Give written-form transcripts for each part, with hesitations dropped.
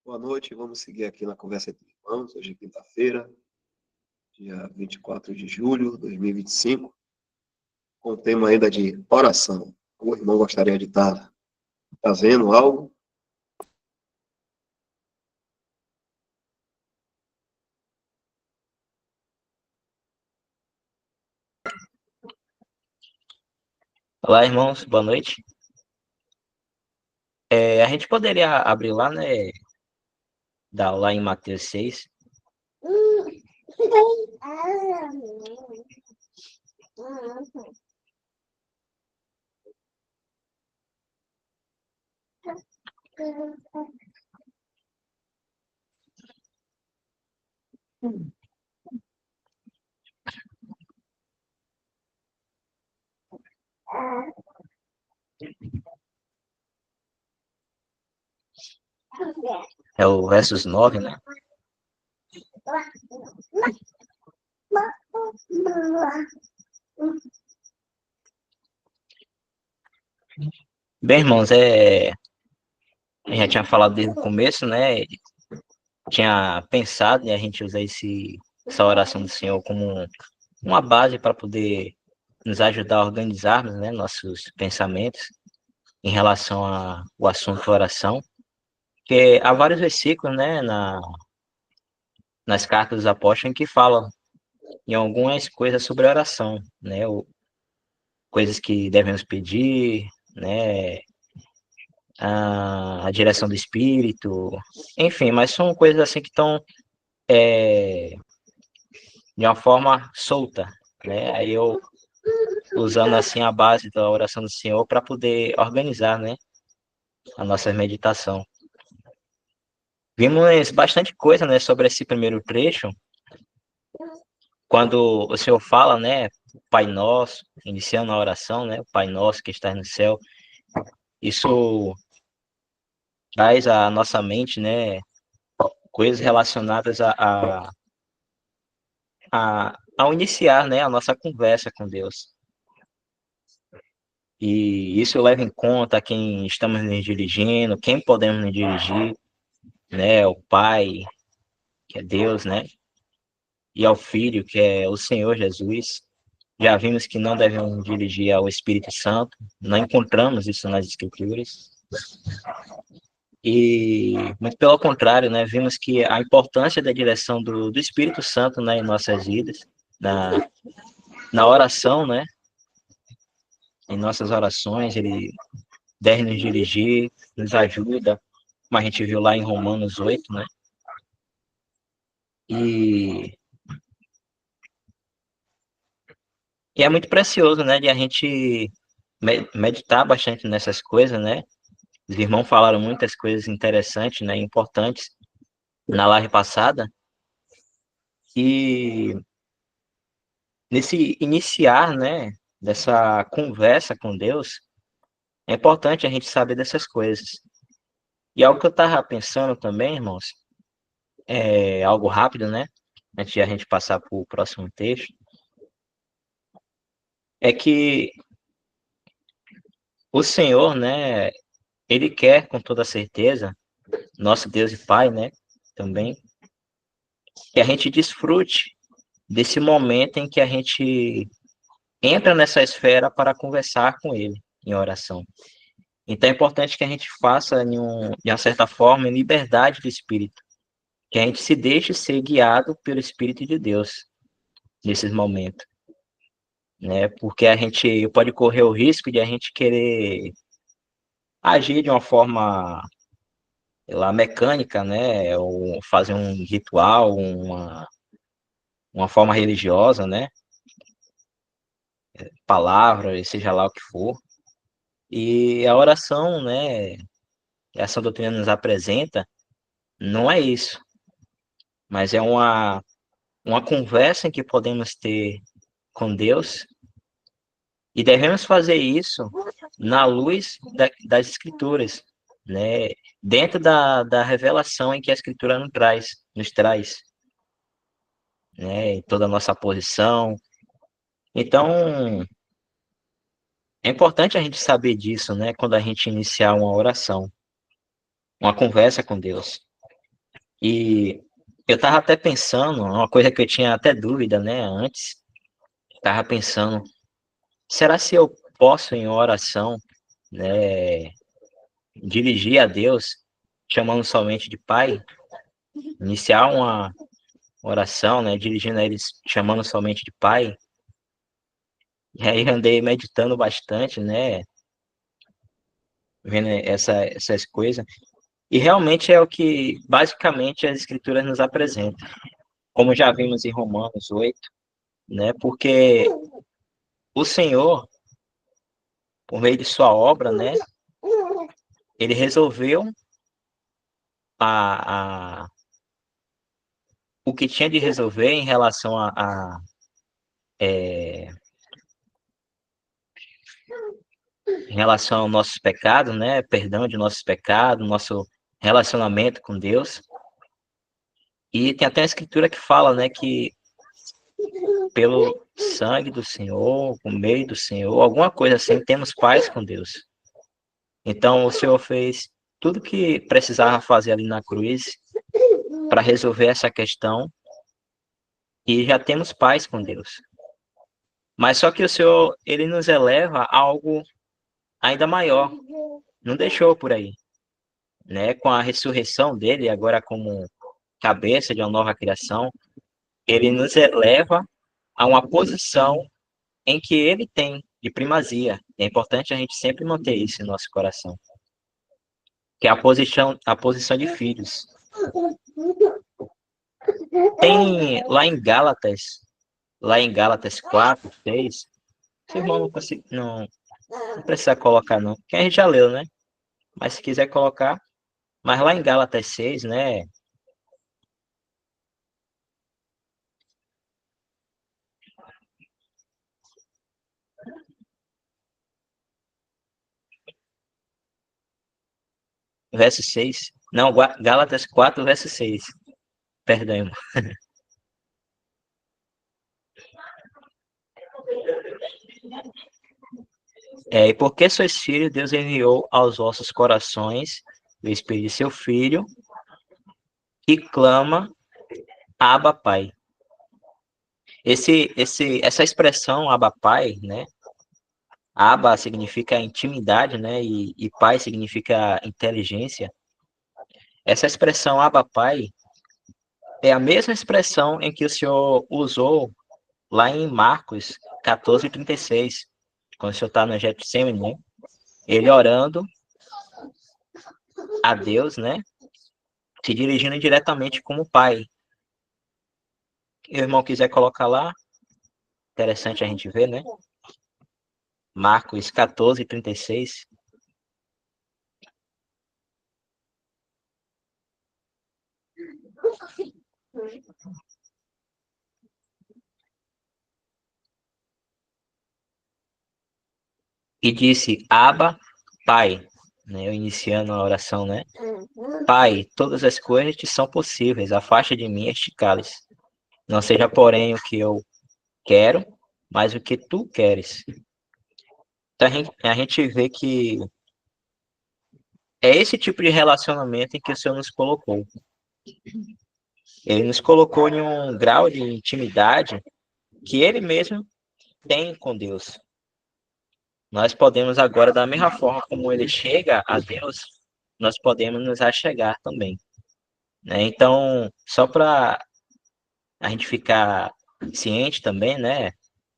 Boa noite, vamos seguir aqui na conversa entre irmãos. Hoje é quinta-feira, dia 24 de julho de 2025, com o tema ainda de oração. O irmão gostaria de estar fazendo algo? Olá, irmãos, boa noite. A gente poderia abrir lá, né? Lá em Mateus 6. É o versos 9, né? Bem, irmãos, a gente já tinha falado desde o começo, né? Tinha pensado em a gente usar essa oração do Senhor como uma base para poder nos ajudar a organizarmos, né, nossos pensamentos em relação ao assunto oração. Porque há vários versículos, né, nas cartas dos apóstolos em que falam em algumas coisas sobre oração, né, coisas que devemos pedir, né, a direção do Espírito, enfim, mas são coisas assim que estão de uma forma solta, né, aí eu usando assim a base da oração do Senhor para poder organizar, né, a nossa meditação. Vimos bastante coisa, né, sobre esse primeiro trecho, quando o Senhor fala, né, Pai Nosso, iniciando a oração, né, Pai Nosso que está no céu, isso traz à nossa mente, né, coisas relacionadas ao iniciar, né, a nossa conversa com Deus. E isso leva em conta quem estamos nos dirigindo, quem podemos nos dirigir, né, o Pai, que é Deus, né, e ao Filho, que é o Senhor Jesus. Já vimos que não devemos dirigir ao Espírito Santo, não encontramos isso nas Escrituras. E, muito pelo contrário, né, vimos que a importância da direção do Espírito Santo, né, em nossas vidas, na oração, né, em nossas orações, ele deve nos dirigir, nos ajuda, como a gente viu lá em Romanos 8, né, e, e é muito precioso, né, de a gente meditar bastante nessas coisas, né. Os irmãos falaram muitas coisas interessantes, né, importantes na live passada, e nesse iniciar, né, dessa conversa com Deus, é importante a gente saber dessas coisas. E algo que eu estava pensando também, irmãos, é algo rápido, né, antes de a gente passar para o próximo texto, é que o Senhor, né, ele quer com toda certeza, nosso Deus e Pai, né, também, que a gente desfrute desse momento em que a gente entra nessa esfera para conversar com ele em oração. Então é importante que a gente faça, de uma certa forma, em liberdade do Espírito, que a gente se deixe ser guiado pelo Espírito de Deus nesses momentos, né? Porque a gente pode correr o risco de a gente querer agir de uma forma, sei lá, mecânica, né? Ou fazer um ritual, uma forma religiosa, né? Palavra, seja lá o que for. E a oração, né? Essa doutrina nos apresenta, não é isso, mas é uma conversa em que podemos ter com Deus e devemos fazer isso na luz das Escrituras, né? Dentro da revelação em que a Escritura nos traz, né? Toda a nossa posição. Então, é importante a gente saber disso, né? Quando a gente iniciar uma oração, uma conversa com Deus. E eu estava até pensando, uma coisa que eu tinha até dúvida, né, antes, estava pensando, será se eu posso em oração, né, dirigir a Deus, chamando somente de Pai, iniciar uma oração, né, dirigindo a eles, chamando somente de Pai, e aí andei meditando bastante, né, vendo essas coisas, e realmente é o que basicamente as escrituras nos apresentam, como já vimos em Romanos 8, né, porque o Senhor, por meio de sua obra, né, ele resolveu a, o que tinha de resolver em relação é, em relação aos nossos pecados, né? Perdão de nossos pecados, nosso relacionamento com Deus. E tem até a escritura que fala, né, que pelo sangue do Senhor, por meio do Senhor, alguma coisa assim, temos paz com Deus. Então o Senhor fez tudo que precisava fazer ali na cruz para resolver essa questão e já temos paz com Deus. Mas só que o Senhor, ele nos eleva a algo ainda maior. Não deixou por aí, né? Com a ressurreição dele, agora como cabeça de uma nova criação, ele nos eleva a uma posição em que ele tem de primazia. É importante a gente sempre manter isso em nosso coração, que é a posição de filhos. Tem lá em Gálatas 4, 6, seu irmão não precisa colocar não, que a gente já leu, né? Mas se quiser colocar, mas lá em Gálatas 6, né, verso 6, não, Gálatas 4, verso 6, perdão, irmão. E porque sois filhos, Deus enviou aos vossos corações o Espírito de seu Filho, que clama, Abba, Pai. Essa expressão Abba, Pai, né? Abba significa intimidade, né? E Pai significa inteligência. Essa expressão Abba, Pai é a mesma expressão em que o Senhor usou lá em Marcos 14:36, quando o Senhor está no Getsemane, né? Ele orando a Deus, né? Se dirigindo diretamente como Pai. Se o irmão quiser colocar lá, interessante a gente ver, né? Marcos 14:36. E disse, Abba, Pai, né? Eu iniciando a oração, né? Pai, todas as coisas te são possíveis, afasta de mim este cálice. Não seja, porém, o que eu quero, mas o que tu queres. Então a gente vê que é esse tipo de relacionamento em que o Senhor nos colocou. Ele nos colocou em um grau de intimidade que ele mesmo tem com Deus. Nós podemos agora, da mesma forma como ele chega a Deus, nós podemos nos achegar também, né? Então, só para a gente ficar ciente também, né,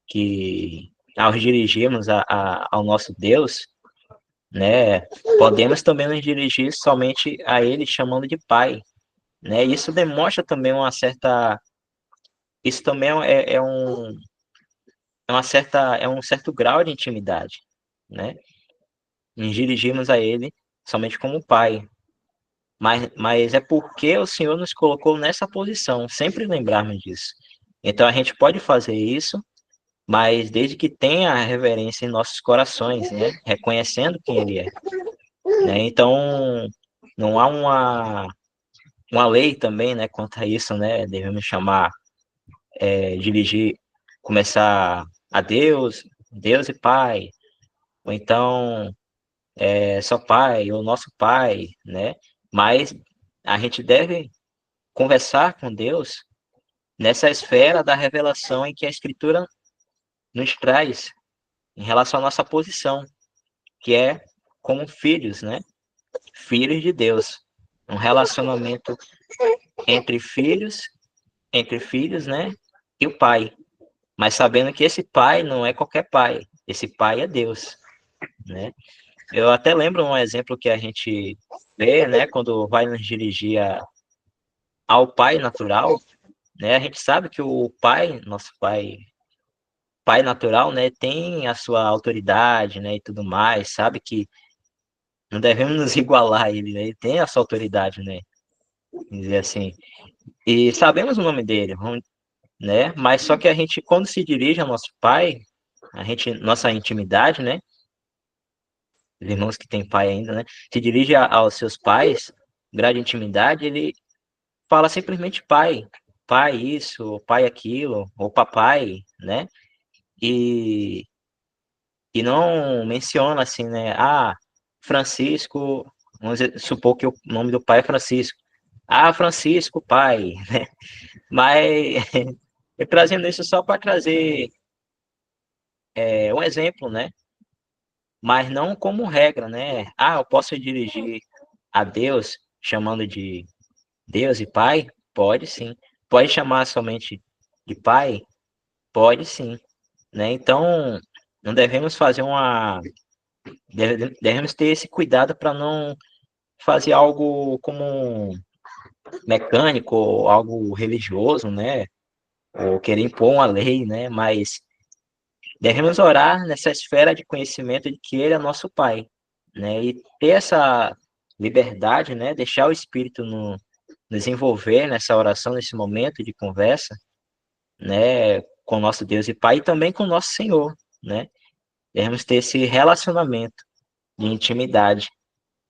que ao dirigirmos ao nosso Deus, né, podemos também nos dirigir somente a Ele chamando de Pai, né? Isso demonstra também isso também é um certo grau de intimidade, né? Nos dirigirmos a Ele somente como Pai. Mas é porque o Senhor nos colocou nessa posição, sempre lembrarmos disso. Então a gente pode fazer isso, mas desde que tenha a reverência em nossos corações, né? Reconhecendo quem Ele é. Né? Então não há uma lei também, né? Quanto a isso, né? Devemos chamar, dirigir, começar a Deus, Deus e Pai, ou então só Pai, ou nosso Pai, né? Mas a gente deve conversar com Deus nessa esfera da revelação em que a Escritura nos traz em relação à nossa posição, que é como filhos, né? Filhos de Deus. Um relacionamento entre filhos, né? E o pai. Mas sabendo que esse pai não é qualquer pai. Esse pai é Deus, né? Eu até lembro um exemplo que a gente vê, né? Quando vai nos dirigir ao pai natural, né? A gente sabe que o pai, nosso pai natural, né? Tem a sua autoridade, né? E tudo mais. Sabe que não devemos nos igualar a ele, né? Ele tem a sua autoridade, né? Dizer assim. E sabemos o nome dele, né? Mas só que a gente, quando se dirige ao nosso pai, a gente, nossa intimidade, né? Os irmãos que têm pai ainda, né? Se dirige aos seus pais, grande intimidade, ele fala simplesmente pai, pai isso, pai aquilo, ou papai, né? E, e não menciona assim, né? Ah, Francisco, supor que o nome do pai é Francisco. Ah, Francisco, pai, né? Mas eu trazendo isso só para trazer um exemplo, né? Mas não como regra, né? Ah, eu posso dirigir a Deus chamando de Deus e Pai? Pode sim. Pode chamar somente de Pai? Pode sim, né? Então, não devemos fazer devemos ter esse cuidado para não fazer algo como mecânico ou algo religioso, né? Ou querer impor uma lei, né? Mas devemos orar nessa esfera de conhecimento de que Ele é nosso Pai, né? E ter essa liberdade, né? Deixar o Espírito nos envolver nessa oração, nesse momento de conversa, né? Com nosso Deus e Pai e também com nosso Senhor, né? Devemos ter esse relacionamento de intimidade,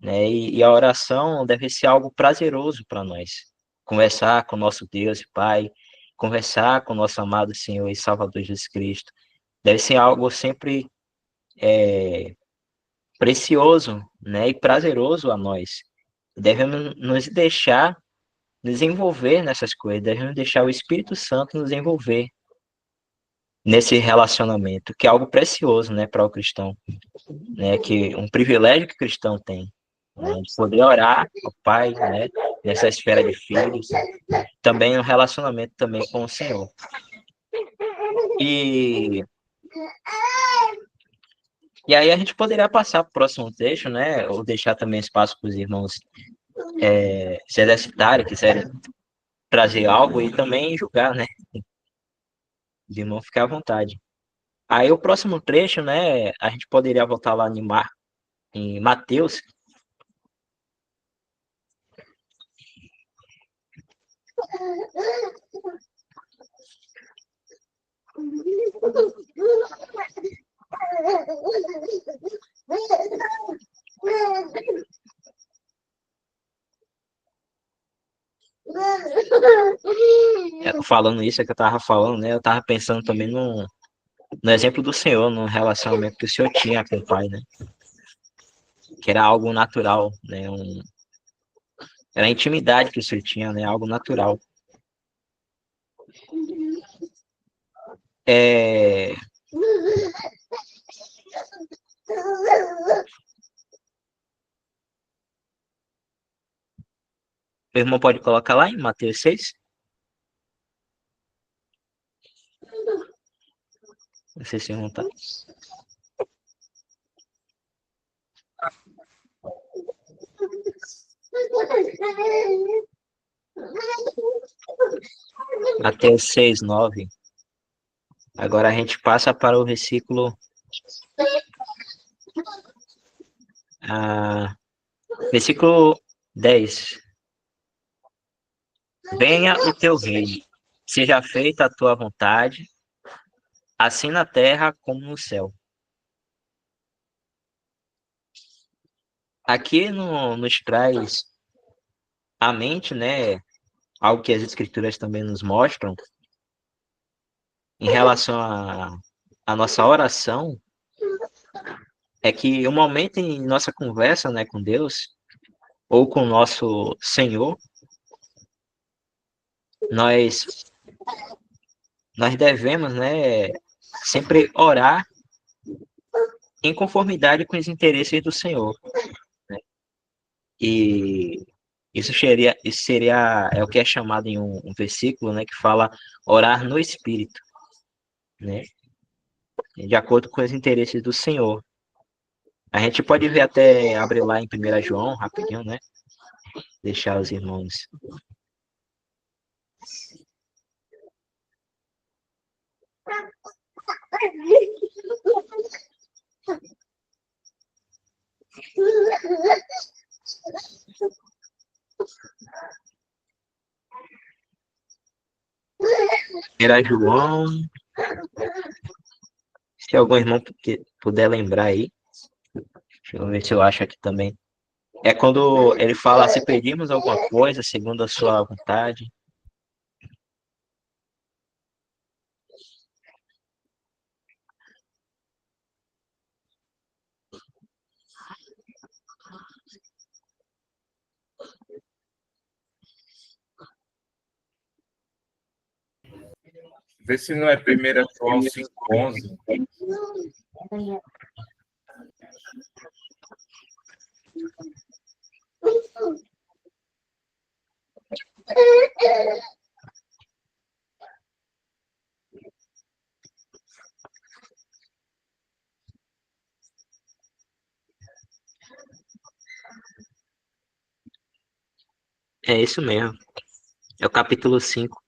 né? E a oração deve ser algo prazeroso para nós. Conversar com nosso Deus e Pai, conversar com nosso amado Senhor e Salvador Jesus Cristo, deve ser algo sempre precioso, né, e prazeroso a nós. Devemos nos deixar nos envolver nessas coisas, devemos deixar o Espírito Santo nos envolver nesse relacionamento, que é algo precioso, né, para o cristão, né, que um privilégio que o cristão tem, né, de poder orar ao Pai, né, nessa esfera de filhos, também um relacionamento também com o Senhor. E E aí a gente poderia passar para o próximo trecho, né? Ou deixar também espaço para os irmãos se exercitarem, quiserem trazer algo e também julgar, né? Os irmãos ficar à vontade. Aí o próximo trecho, né? A gente poderia voltar lá em Mateus. Falando isso é que eu tava falando, né? Eu tava pensando também no exemplo do Senhor, no relacionamento que o Senhor tinha com o Pai, né? Que era algo natural, né? Era a intimidade que o Senhor tinha, né? Algo natural. É... O irmão pode colocar lá em Mateus 6? Não sei se o irmão tá. Mateus 6, 9. Agora a gente passa para o versículo versículo 10. Venha o teu reino, seja feita a tua vontade, assim na terra como no céu. Aqui nos traz à mente, né, algo que as escrituras também nos mostram em relação à nossa oração, é que o momento em nossa conversa, né, com Deus ou com o nosso Senhor, nós, nós devemos, né, sempre orar em conformidade com os interesses do Senhor. E isso seria é o que é chamado em um versículo, né, que fala orar no Espírito, né, de acordo com os interesses do Senhor. A gente pode ver até, abrir lá em 1 João, rapidinho, né, deixar os irmãos. Era João, se algum irmão puder lembrar aí, deixa eu ver se eu acho aqui também. É quando ele fala, se pedimos alguma coisa segundo a sua vontade. Vê se não é 1 João 5,11. É isso mesmo. É o capítulo 5,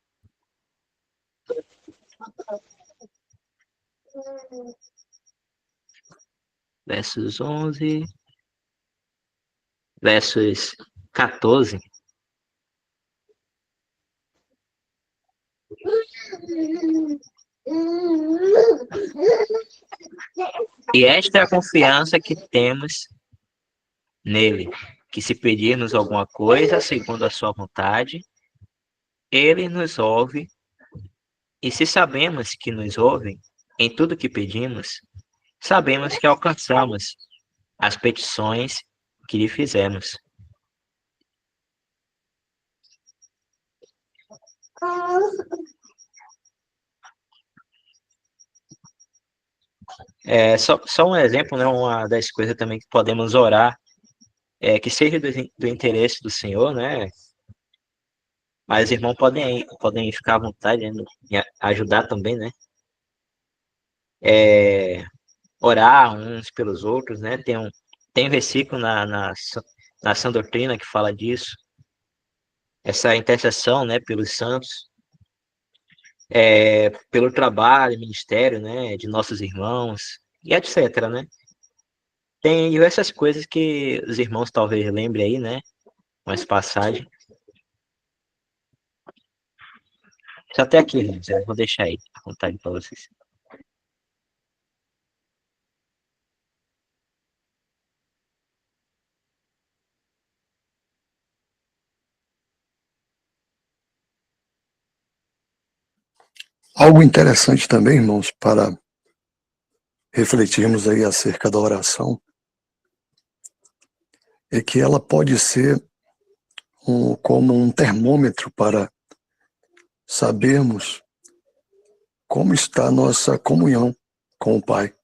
versos 11, versos 14. E esta é a confiança que temos nele, que se pedirmos alguma coisa segundo a sua vontade, ele nos ouve, e se sabemos que nos ouve em tudo que pedimos, sabemos que alcançamos as petições que lhe fizemos. Só um exemplo, né, uma das coisas também que podemos orar, que seja do interesse do Senhor, né? Mas os irmãos podem ficar à vontade, né, em ajudar também, né? Orar uns pelos outros, né? Tem versículo na Sã Doutrina que fala disso, essa intercessão, né, pelos santos, pelo trabalho, ministério, né, de nossos irmãos, e etc, né? Tem diversas coisas que os irmãos talvez lembrem aí, né? Umas passagens. Só até aqui, irmãos, eu vou deixar aí à vontade para vocês. Algo interessante também, irmãos, para refletirmos aí acerca da oração, é que ela pode ser como um termômetro para sabermos como está a nossa comunhão com o Pai.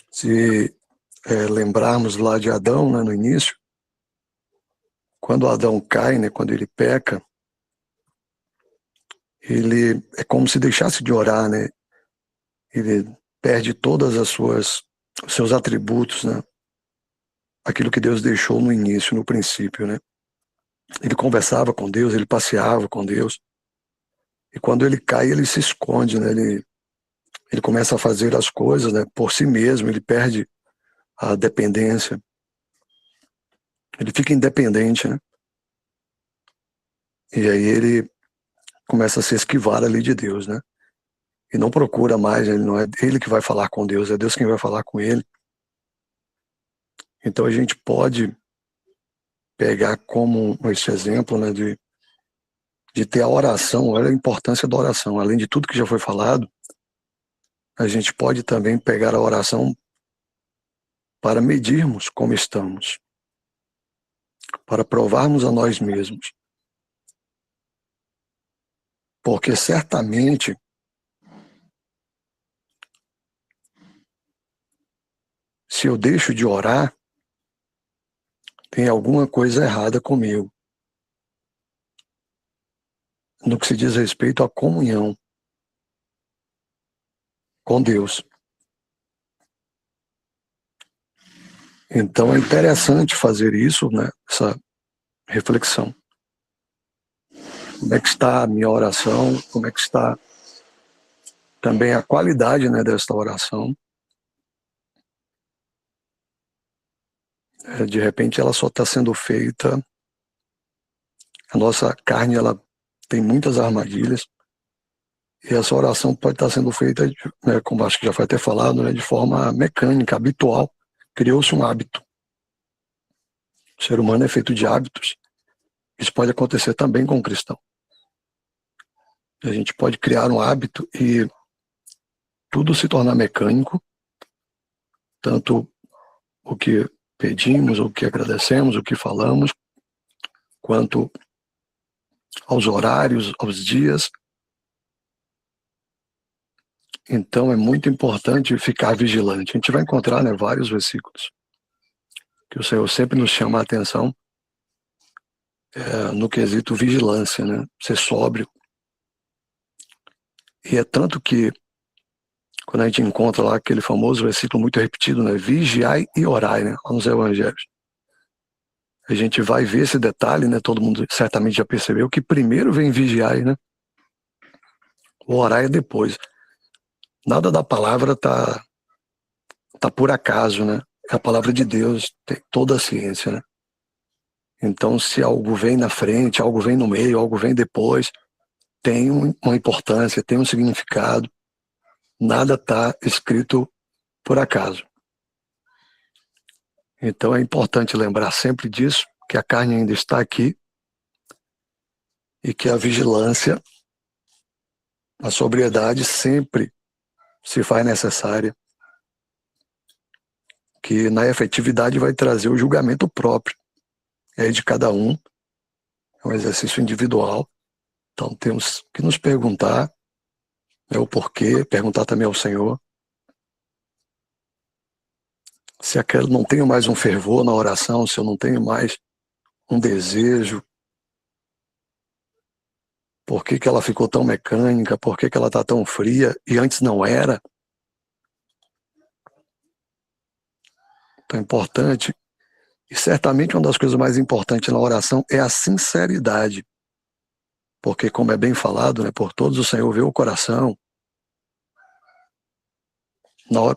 Se lembrarmos lá de Adão, né, no início, quando Adão cai, né, quando ele peca, ele é como se deixasse de orar, né? Ele perde todas os seus atributos, né? Aquilo que Deus deixou no início, no princípio, né? Ele conversava com Deus, ele passeava com Deus. E quando ele cai, ele se esconde, né? Ele começa a fazer as coisas, né, por si mesmo, ele perde a dependência. Ele fica independente, né? E aí ele começa a se esquivar ali de Deus, né? E não procura mais, ele não é ele que vai falar com Deus, é Deus quem vai falar com ele. Então a gente pode pegar como esse exemplo, né, de ter a oração, olha a importância da oração. Além de tudo que já foi falado, a gente pode também pegar a oração para medirmos como estamos, para provarmos a nós mesmos Porque certamente se eu deixo de orar, tem alguma coisa errada comigo, no que se diz respeito à comunhão com Deus. Então é interessante fazer isso, né? Essa reflexão. Como é que está a minha oração? Como é que está também a qualidade, né, desta oração? De repente ela só está sendo feita, a nossa carne ela tem muitas armadilhas, e essa oração pode estar sendo feita, né, como acho que já foi até falado, né, de forma mecânica, habitual. Criou-se um hábito. O ser humano é feito de hábitos. Isso pode acontecer também com o cristão. A gente pode criar um hábito e tudo se tornar mecânico, tanto o que pedimos, o que agradecemos, o que falamos, quanto aos horários, aos dias. Então é muito importante ficar vigilante. A gente vai encontrar, né, vários versículos que o Senhor sempre nos chama a atenção no quesito vigilância, né? Ser sóbrio. E é tanto que quando a gente encontra lá aquele famoso versículo muito repetido, né? Vigiai e orai, né? Lá nos evangelhos. A gente vai ver esse detalhe, né? Todo mundo certamente já percebeu que primeiro vem vigiai, né? O orai é depois. Nada da palavra tá por acaso, né? É a palavra de Deus, tem toda a ciência, né? Então, se algo vem na frente, algo vem no meio, algo vem depois, tem uma importância, tem um significado. Nada está escrito por acaso. Então, é importante lembrar sempre disso, que a carne ainda está aqui e que a vigilância, a sobriedade sempre se faz necessária, que na efetividade vai trazer o julgamento próprio, de cada um, é um exercício individual. Então temos que nos perguntar, né, o porquê, perguntar também ao Senhor se aquela não tenho mais um fervor na oração, se eu não tenho mais um desejo, por que que ela ficou tão mecânica, por que que ela está tão fria e antes não era. Então é importante, e certamente uma das coisas mais importantes na oração é a sinceridade, porque como é bem falado, né, por todos o Senhor vê o coração,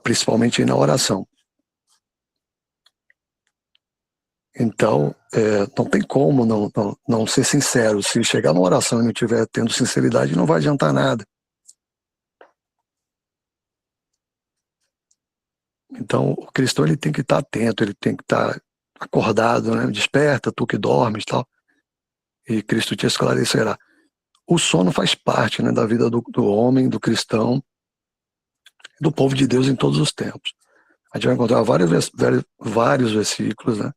principalmente na oração. Então, não tem como não ser sincero. Se chegar numa oração e não estiver tendo sinceridade, não vai adiantar nada. Então, o cristão ele tem que estar atento, ele tem que estar acordado, né? Desperta, tu que dormes e tal. E Cristo te esclarecerá. O sono faz parte, né, da vida do homem, do cristão, do povo de Deus em todos os tempos. A gente vai encontrar vários versículos, né?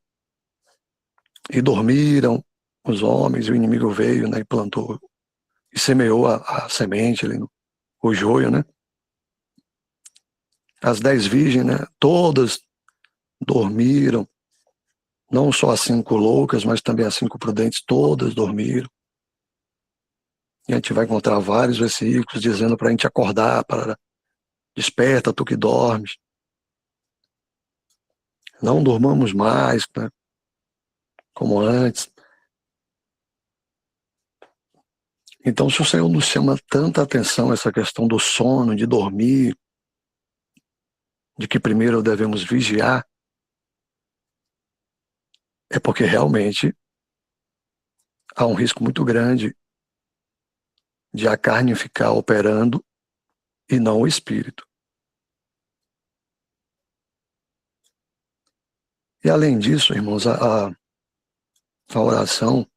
E dormiram os homens, e o inimigo veio, né, e plantou, e semeou a semente ali, o joio, né? As 10 virgens, né, todas dormiram, não só as 5 loucas, mas também as 5 prudentes, todas dormiram. E a gente vai encontrar vários versículos dizendo para a gente acordar, para desperta, tu que dormes. Não dormamos mais, né, como antes. Então, se o Senhor nos chama tanta atenção essa questão do sono, de dormir, de que primeiro devemos vigiar, é porque realmente há um risco muito grande de a carne ficar operando e não o espírito. E além disso, irmãos, a oração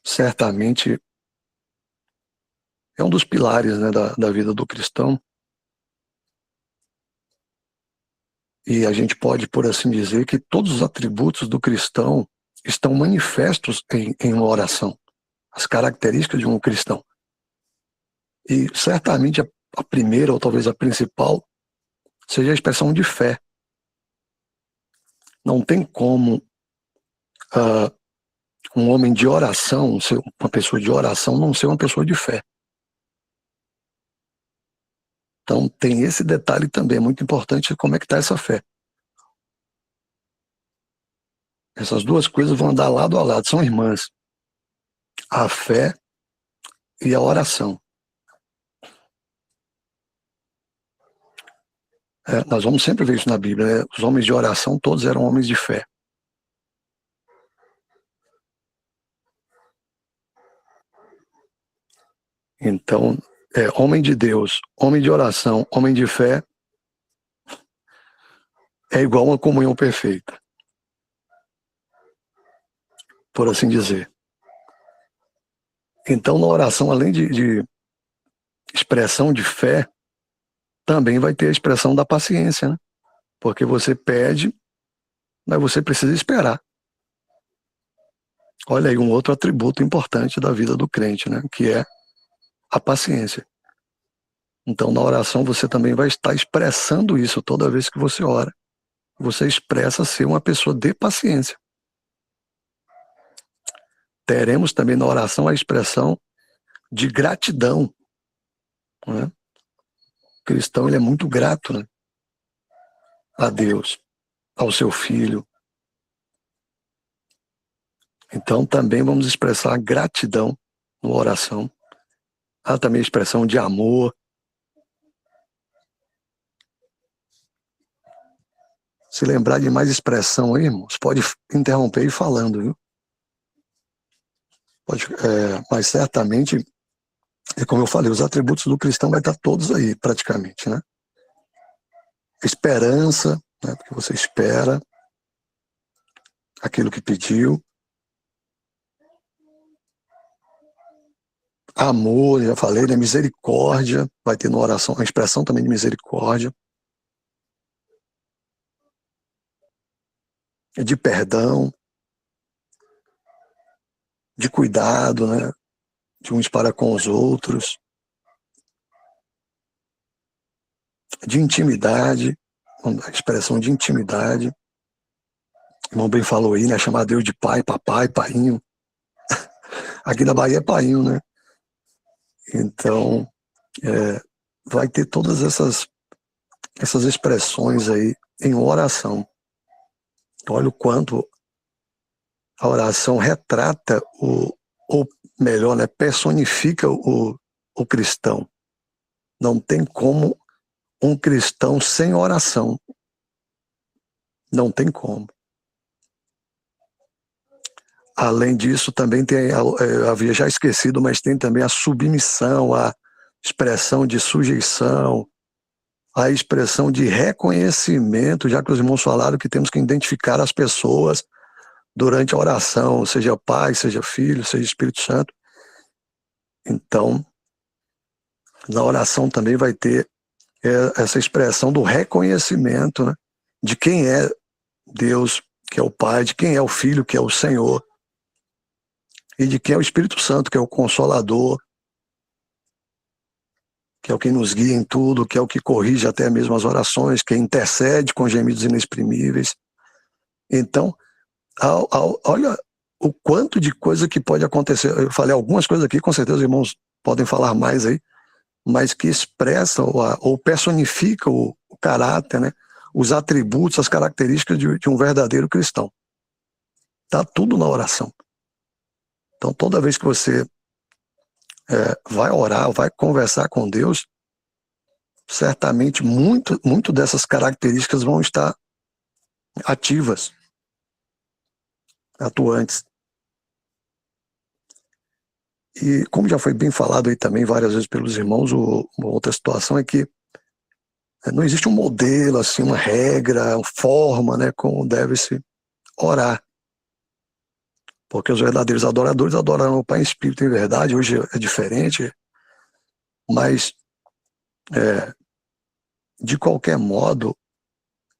certamente é um dos pilares, né, da vida do cristão. E a gente pode, por assim dizer, que todos os atributos do cristão estão manifestos em uma oração. As características de um cristão. E certamente a primeira, ou talvez a principal, seja a expressão de fé. Não tem como um homem de oração, uma pessoa de oração, não ser uma pessoa de fé. Então tem esse detalhe também, é muito importante como é que está essa fé. Essas duas coisas vão andar lado a lado, são irmãs. A fé e a oração. Nós vamos sempre ver isso na Bíblia, né? Os homens de oração, todos eram homens de fé. Então, homem de Deus, homem de oração, homem de fé, é igual uma comunhão perfeita, por assim dizer. Então, na oração, além de expressão de fé, também vai ter a expressão da paciência, né? Porque você pede, mas você precisa esperar. Olha aí um outro atributo importante da vida do crente, né? Que é a paciência. Então, na oração, você também vai estar expressando isso toda vez que você ora. Você expressa ser uma pessoa de paciência. Teremos também na oração a expressão de gratidão, né? O cristão, ele é muito grato, né? A Deus, ao seu filho. Então, também vamos expressar gratidão na oração. Há também a expressão de amor. Se lembrar de mais expressão aí, irmãos, pode interromper e ir falando, viu? Pode, mas certamente, como eu falei, os atributos do cristão vai estar todos aí, praticamente, né? Esperança, né? Porque você espera aquilo que pediu. Amor, já falei, né? Misericórdia, vai ter na oração a expressão também de misericórdia. De perdão, de cuidado, né? De uns para com os outros, de intimidade, a expressão de intimidade. O irmão bem falou aí, né? Chamar Deus de pai, papai, painho. Aqui na Bahia é painho, né? Então, vai ter todas essas expressões aí em oração. Olha o quanto a oração retrata, ou melhor, né, personifica o cristão. Não tem como um cristão sem oração. Não tem como. Além disso, também tem, eu havia já esquecido, mas tem também a submissão, a expressão de sujeição, a expressão de reconhecimento, já que os irmãos falaram que temos que identificar as pessoas durante a oração, seja Pai, seja Filho, seja Espírito Santo. Então, na oração também vai ter essa expressão do reconhecimento, né, de quem é Deus, que é o Pai, de quem é o Filho, que é o Senhor, e de quem é o Espírito Santo, que é o Consolador, que é o que nos guia em tudo, que é o que corrige até mesmo as orações, que intercede com gemidos inexprimíveis. Então, olha o quanto de coisa que pode acontecer. Eu falei algumas coisas aqui, com certeza os irmãos podem falar mais aí, mas que expressam ou personificam o caráter, né? Os atributos, as características de um verdadeiro cristão. Está tudo na oração. Então, toda vez que você vai orar, vai conversar com Deus, certamente muito dessas características vão estar ativas, atuantes. E como já foi bem falado aí também várias vezes pelos irmãos, uma outra situação é que não existe um modelo, assim, uma regra, uma forma, né, como deve-se orar. Porque os verdadeiros adoradores adoraram o Pai em espírito e em verdade. Hoje é diferente, mas de qualquer modo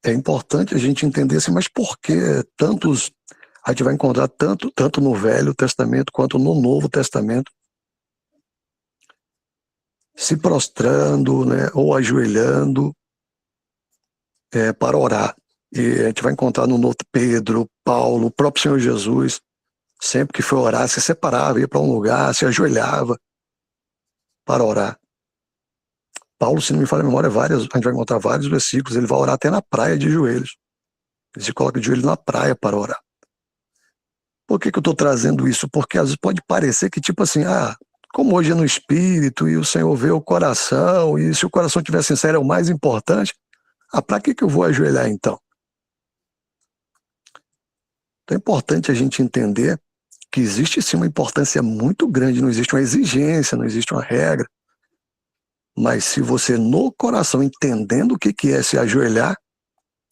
é importante a gente entender assim, mas por que tantos, a gente vai encontrar tanto no Velho Testamento quanto no Novo Testamento, se prostrando, né, ou ajoelhando para orar. E a gente vai encontrar no Novo Pedro, Paulo, o próprio Senhor Jesus, sempre que foi orar, se separava, ia para um lugar, se ajoelhava para orar. Paulo, se não me falha a memória, a gente vai encontrar vários versículos, ele vai orar até na praia de joelhos. Ele se coloca de joelho na praia para orar. Por que eu estou trazendo isso? Porque às vezes pode parecer que, tipo assim, como hoje é no espírito e o Senhor vê o coração, e se o coração estiver sincero é o mais importante, para que eu vou ajoelhar então? Então é importante a gente entender que existe sim uma importância muito grande, não existe uma exigência, não existe uma regra, mas se você no coração entendendo o que é se ajoelhar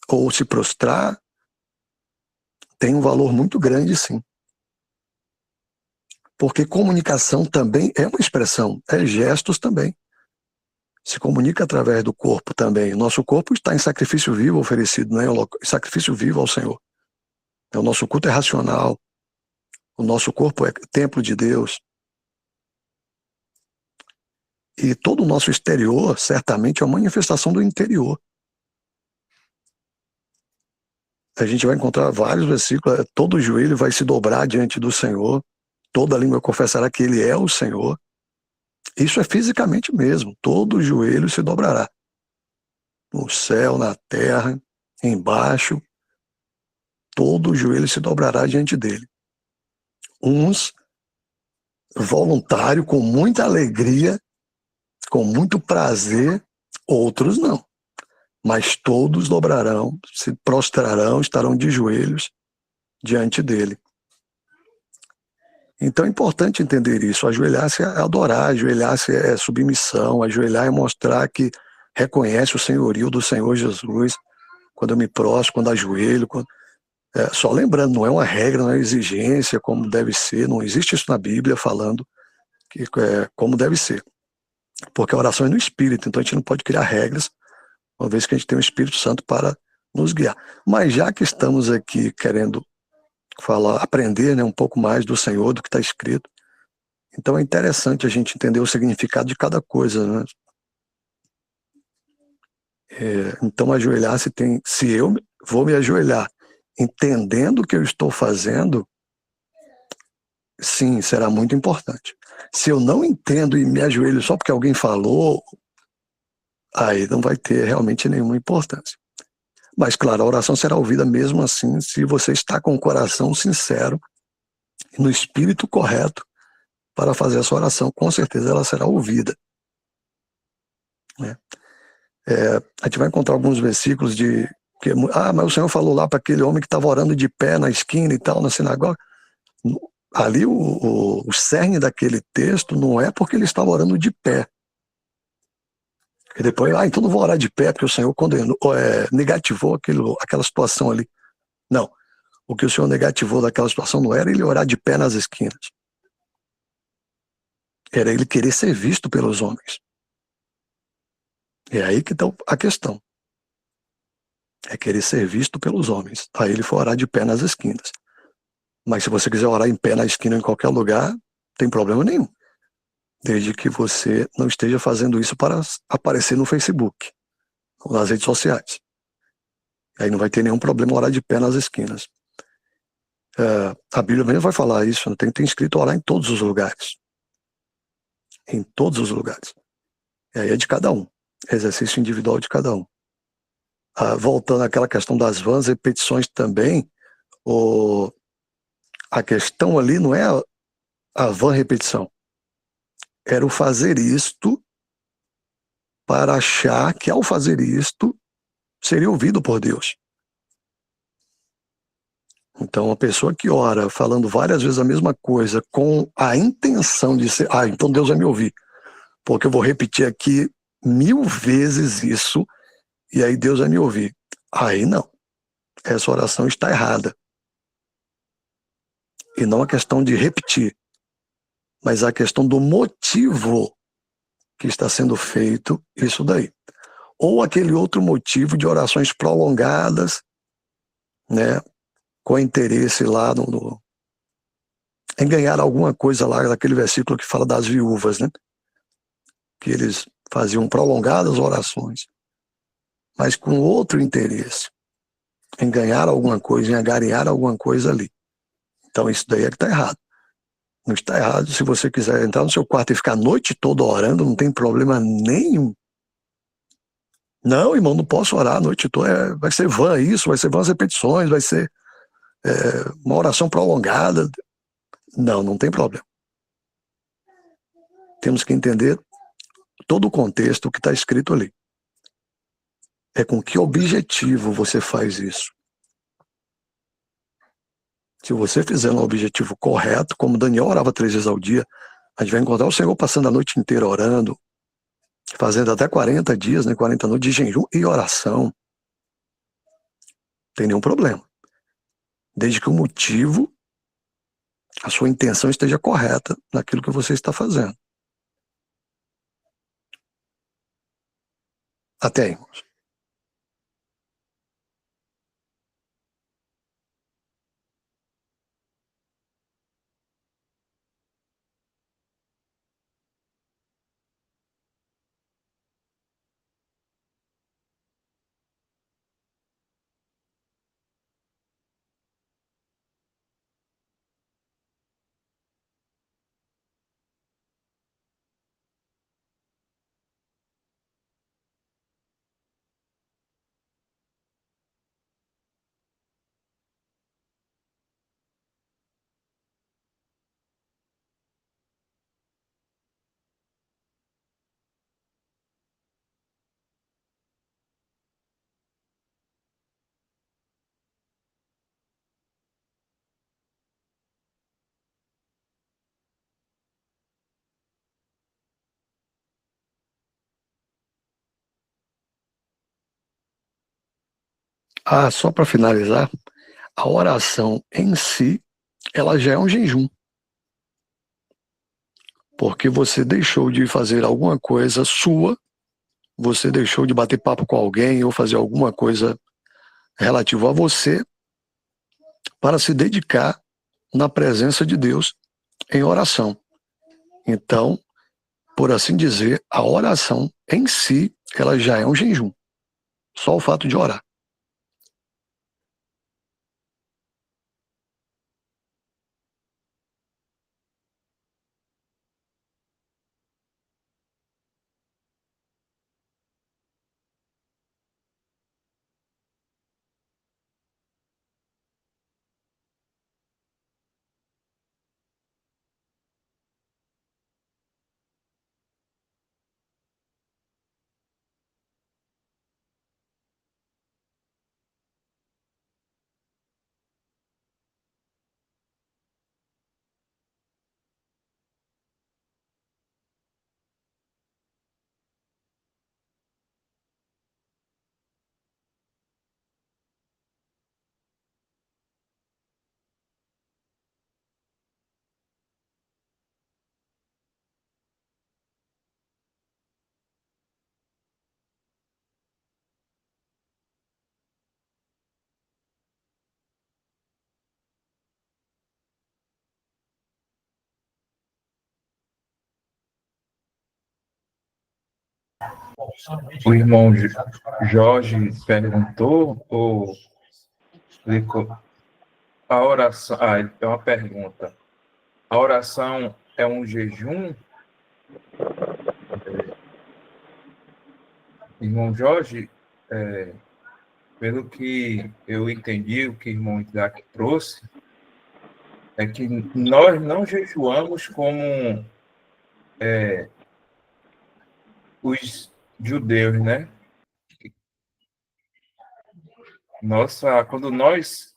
ou se prostrar, tem um valor muito grande sim. Porque comunicação também é uma expressão, é gestos também. Se comunica através do corpo também. O nosso corpo está em sacrifício vivo oferecido, né? Sacrifício vivo ao Senhor. O nosso culto é racional. O nosso corpo é templo de Deus. E todo o nosso exterior, certamente, é uma manifestação do interior. A gente vai encontrar vários versículos. Todo joelho vai se dobrar diante do Senhor. Toda língua confessará que Ele é o Senhor. Isso é fisicamente mesmo. Todo joelho se dobrará. No céu, na terra, embaixo. Todo joelho se dobrará diante dele. Uns voluntário, com muita alegria, com muito prazer, outros não. Mas todos dobrarão, se prostrarão, estarão de joelhos diante dele. Então é importante entender isso. Ajoelhar-se é adorar, ajoelhar-se é submissão, ajoelhar é mostrar que reconhece o senhorio do Senhor Jesus. Quando eu me prostro, quando ajoelho, só lembrando, não é uma regra, não é uma exigência como deve ser, não existe isso na Bíblia falando que como deve ser. Porque a oração é no Espírito, então a gente não pode criar regras, uma vez que a gente tem o Espírito Santo para nos guiar. Mas já que estamos aqui querendo aprender, né, um pouco mais do Senhor, do que está escrito, então é interessante a gente entender o significado de cada coisa, né? Então se eu vou me ajoelhar entendendo o que eu estou fazendo, sim, será muito importante. Se eu não entendo e me ajoelho só porque alguém falou, aí não vai ter realmente nenhuma importância. Mas, claro, a oração será ouvida mesmo assim, se você está com o coração sincero e no espírito correto para fazer essa oração. Com certeza ela será ouvida. Né? A gente vai encontrar alguns versículos mas o Senhor falou lá para aquele homem que estava orando de pé na esquina e tal, na sinagoga. Ali o cerne daquele texto não é porque ele estava orando de pé. E depois, então não vou orar de pé porque o Senhor negativou aquela situação ali. Não. O que o Senhor negativou daquela situação não era ele orar de pé nas esquinas. Era ele querer ser visto pelos homens. É aí que está a questão. É querer ser visto pelos homens. Aí ele foi orar de pé nas esquinas. Mas se você quiser orar em pé na esquina em qualquer lugar, não tem problema nenhum. Desde que você não esteja fazendo isso para aparecer no Facebook ou nas redes sociais. Aí não vai ter nenhum problema orar de pé nas esquinas. A Bíblia mesmo vai falar isso, tem escrito orar em todos os lugares. Em todos os lugares. E aí é de cada um. Exercício individual de cada um. Voltando àquela questão das vãs repetições também, a questão ali não é a vã repetição. Era o fazer isto para achar que ao fazer isto seria ouvido por Deus. Então, a pessoa que ora falando várias vezes a mesma coisa com a intenção de ser, então Deus vai me ouvir, porque eu vou repetir aqui 1000 vezes isso e aí Deus vai me ouvir. Aí não. Essa oração está errada. E não a questão de repetir, mas a questão do motivo que está sendo feito isso daí. Ou aquele outro motivo de orações prolongadas, né, com interesse lá em ganhar alguma coisa lá, daquele versículo que fala das viúvas, né? que eles faziam prolongadas orações, mas com outro interesse, em ganhar alguma coisa, em angariar alguma coisa ali. Então isso daí é que está errado. Não está errado se você quiser entrar no seu quarto e ficar a noite toda orando, não tem problema nenhum. Não, irmão, não posso orar a noite toda, vai ser vã isso, vai ser vãs repetições, vai ser uma oração prolongada. Não, não tem problema. Temos que entender todo o contexto que está escrito ali. É com que objetivo você faz isso? Se você fizer um objetivo correto, como Daniel orava 3 vezes ao dia, a gente vai encontrar o Senhor passando a noite inteira orando, fazendo até 40 dias, né, 40 noites de jejum e oração. Não tem nenhum problema. Desde que o motivo, a sua intenção esteja correta naquilo que você está fazendo. Até aí, irmãos. Só para finalizar, a oração em si, ela já é um jejum. Porque você deixou de fazer alguma coisa sua, você deixou de bater papo com alguém ou fazer alguma coisa relativa a você para se dedicar na presença de Deus em oração. Então, por assim dizer, a oração em si, ela já é um jejum. Só o fato de orar. O irmão Jorge perguntou ou explicou a oração. É uma pergunta. A oração é um jejum? Irmão Jorge, pelo que eu entendi, o que o irmão Isaac trouxe, é que nós não jejuamos como os judeus, né? Quando nós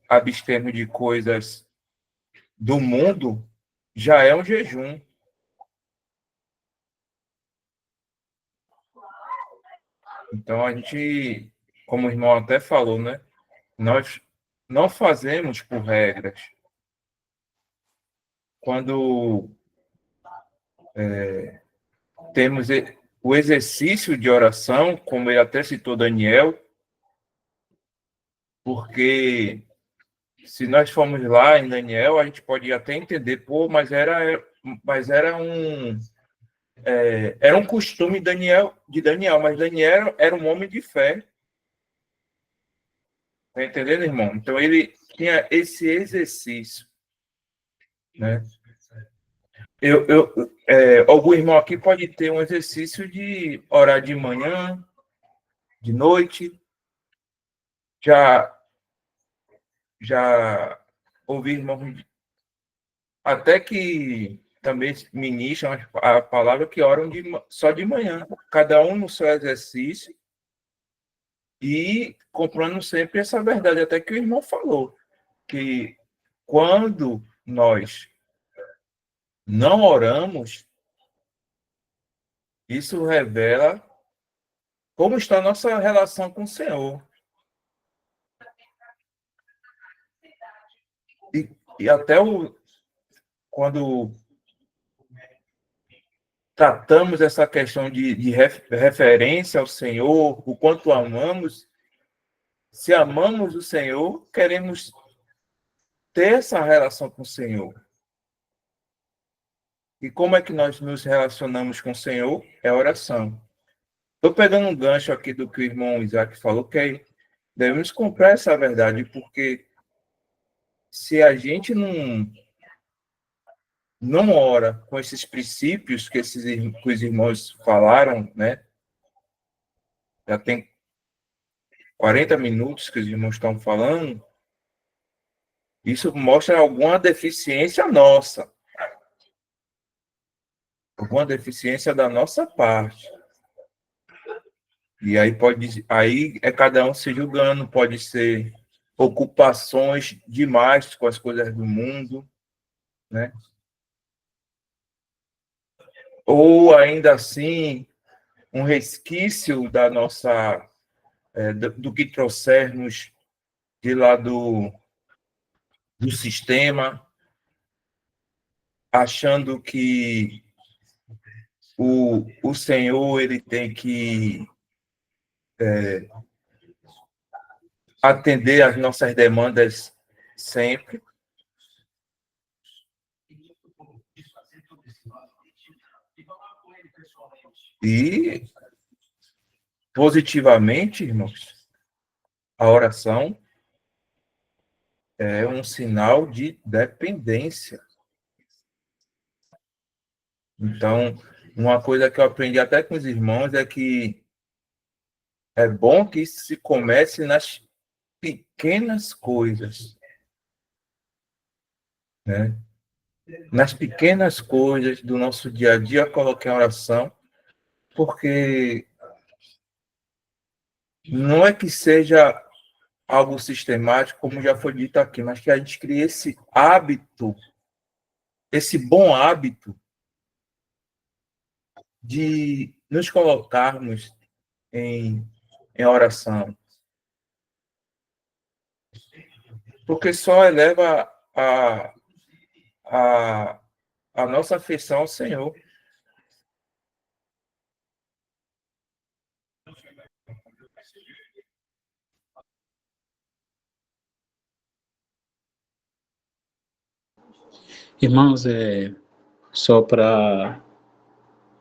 abstemos de coisas do mundo, já é um jejum. Então, a gente, como o irmão até falou, né? Nós não fazemos por regras. Quando temos o exercício de oração, como ele até citou Daniel, porque se nós formos lá em Daniel, a gente pode até entender, mas era era um costume de Daniel, mas Daniel era um homem de fé. Tá entendendo, irmão? Então ele tinha esse exercício, né? Algum irmão aqui pode ter um exercício de orar de manhã, de noite, já ouvi irmãos até que também ministram a palavra que oram só de manhã, cada um no seu exercício e comprando sempre essa verdade, até que o irmão falou, que quando nós não oramos, isso revela como está a nossa relação com o Senhor. E até quando tratamos essa questão de referência ao Senhor, o quanto amamos, se amamos o Senhor, queremos ter essa relação com o Senhor. E como é que nós nos relacionamos com o Senhor? É a oração. Estou pegando um gancho aqui do que o irmão Isaac falou, que devemos comprar essa verdade, porque se a gente não ora com esses princípios que os irmãos falaram, né? Já tem 40 minutos que os irmãos estão falando, isso mostra alguma deficiência nossa. Alguma deficiência da nossa parte. E aí é cada um se julgando, pode ser ocupações demais com as coisas do mundo, né? Ou ainda assim, um resquício da nossa, do que trouxermos de lá do sistema, achando que o Senhor ele tem que atender às nossas demandas sempre. E, positivamente, irmãos, a oração é um sinal de dependência. Então, uma coisa que eu aprendi até com os irmãos é que é bom que se comece nas pequenas coisas, né? Nas pequenas coisas do nosso dia a dia, coloquei a oração, porque não é que seja algo sistemático, como já foi dito aqui, mas que a gente crie esse hábito, esse bom hábito de nos colocarmos em oração. Porque só eleva a nossa afeição ao Senhor. Irmãos, só para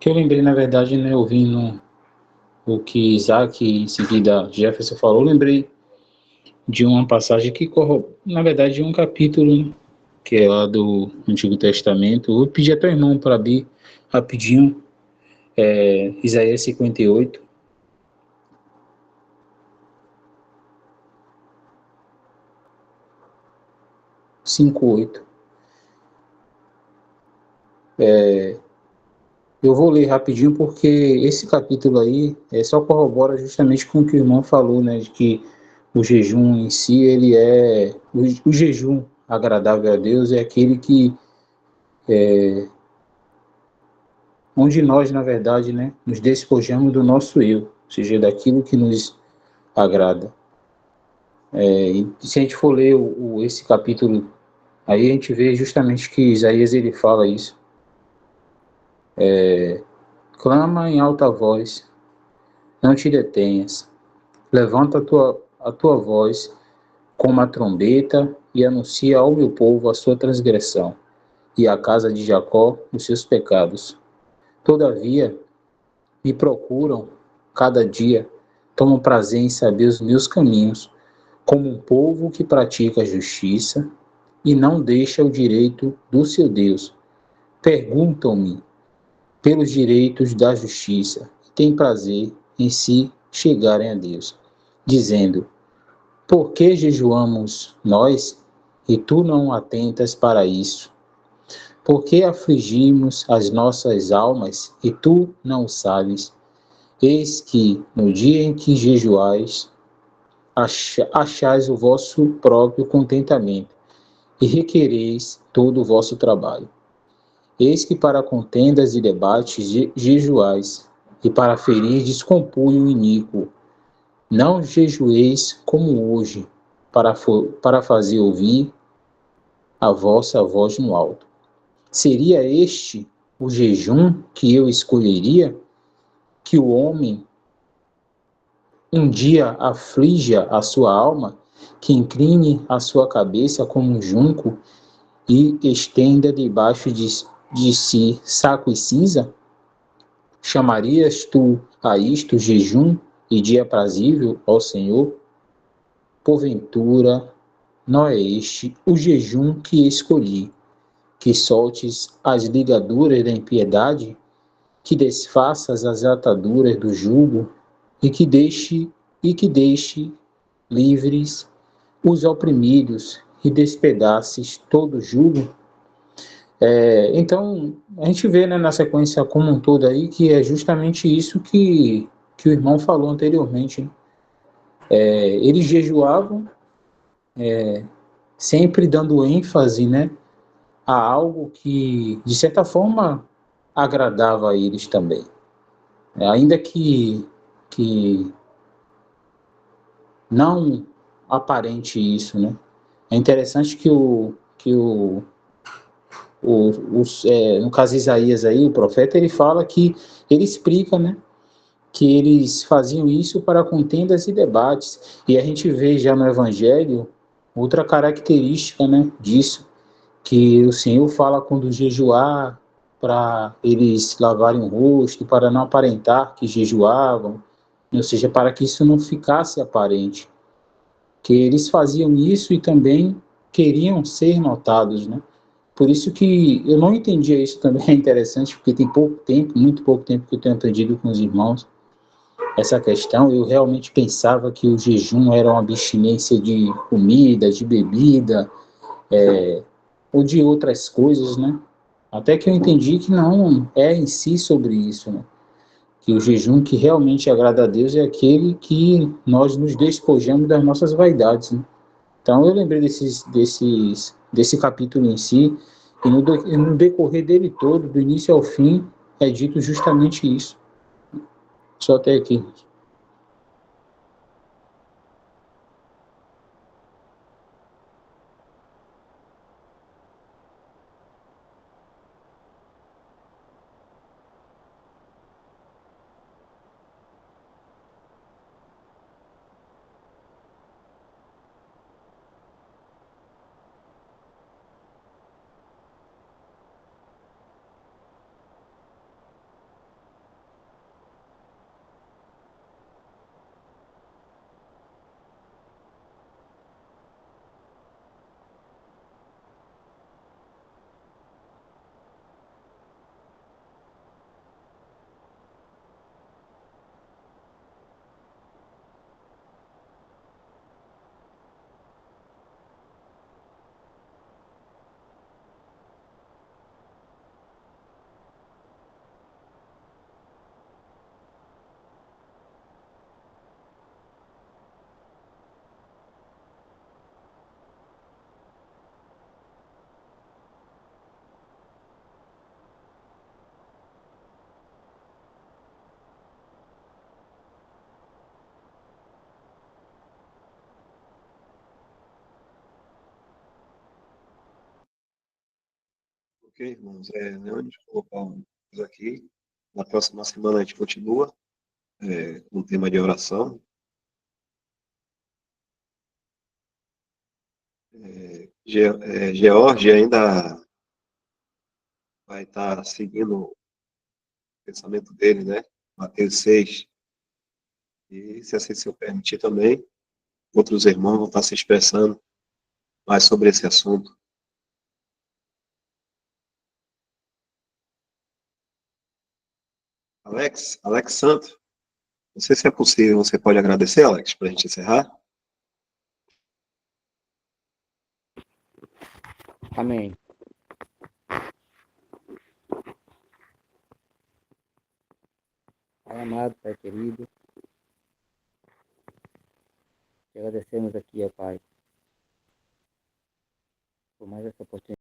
que eu lembrei, na verdade, né, ouvindo o que Isaac e em seguida Jefferson falou, eu lembrei de uma passagem que, na verdade, de um capítulo, né, que é lá do Antigo Testamento. Eu vou pedir até o irmão para abrir rapidinho, Isaías 58. Eu vou ler rapidinho porque esse capítulo aí só corrobora justamente com o que o irmão falou, né, de que o jejum em si, ele o jejum agradável a Deus é aquele que onde nós, na verdade, né, nos despojamos do nosso eu, ou seja, daquilo que nos agrada. E se a gente for ler esse capítulo, aí a gente vê justamente que Isaías ele fala isso. Clama em alta voz, não te detenhas, levanta a tua voz como a trombeta e anuncia ao meu povo a sua transgressão e à casa de Jacó os seus pecados. Todavia, me procuram cada dia, tomam prazer em saber os meus caminhos, como um povo que pratica a justiça e não deixa o direito do seu Deus. Perguntam-me pelos direitos da justiça e têm prazer em se chegarem a Deus, dizendo: por que jejuamos nós e tu não atentas para isso? Por que afligimos as nossas almas e tu não o sabes? Eis que, no dia em que jejuais, achais o vosso próprio contentamento e requereis todo o vosso trabalho. Eis que para contendas e debates jejuais, e para ferir descompunho iníquo. Não jejueis como hoje, para fazer ouvir a vossa voz no alto. Seria este o jejum que eu escolheria? Que o homem um dia aflija a sua alma, que incline a sua cabeça como um junco e estenda debaixo de si saco e cinza? Chamarias tu a isto jejum e dia aprazível ao Senhor? Porventura, não é este o jejum que escolhi, que soltes as ligaduras da impiedade, que desfaças as ataduras do jugo e que deixe livres os oprimidos e despedaces todo o jugo? Então, a gente vê, né, na sequência como um todo aí que é justamente isso que o irmão falou anteriormente, né? Eles jejuavam sempre dando ênfase, né, a algo que, de certa forma, agradava a eles também. Ainda que não aparente isso, né? É interessante no caso Isaías aí, o profeta, ele fala que, ele explica, né, que eles faziam isso para contendas e debates. E a gente vê já no Evangelho outra característica, né, disso, que o Senhor fala quando jejuar, para eles lavarem o rosto, para não aparentar que jejuavam, ou seja, para que isso não ficasse aparente, que eles faziam isso e também queriam ser notados, né? Por isso que eu não entendia isso também, é interessante, porque tem pouco tempo, muito pouco tempo que eu tenho aprendido com os irmãos essa questão. Eu realmente pensava que o jejum era uma abstinência de comida, de bebida, ou de outras coisas, né? Até que eu entendi que não é em si sobre isso, né? Que o jejum que realmente agrada a Deus é aquele que nós nos despojamos das nossas vaidades, né? Então eu lembrei desse capítulo em si, e no decorrer dele todo, do início ao fim, é dito justamente isso. Só até aqui. Ok, irmãos? Leandro, vou colocar um coisa aqui. Na próxima semana a gente continua com o tema de oração. George ainda vai estar seguindo pensamento dele, né? Mateus 6. E, se assim se eu permitir também, outros irmãos vão estar se expressando mais sobre esse assunto. Alex Santos, não sei se é possível, você pode agradecer, Alex, para a gente encerrar? Amém. Pai amado, Pai querido, te agradecemos aqui, ó Pai, por mais essa oportunidade.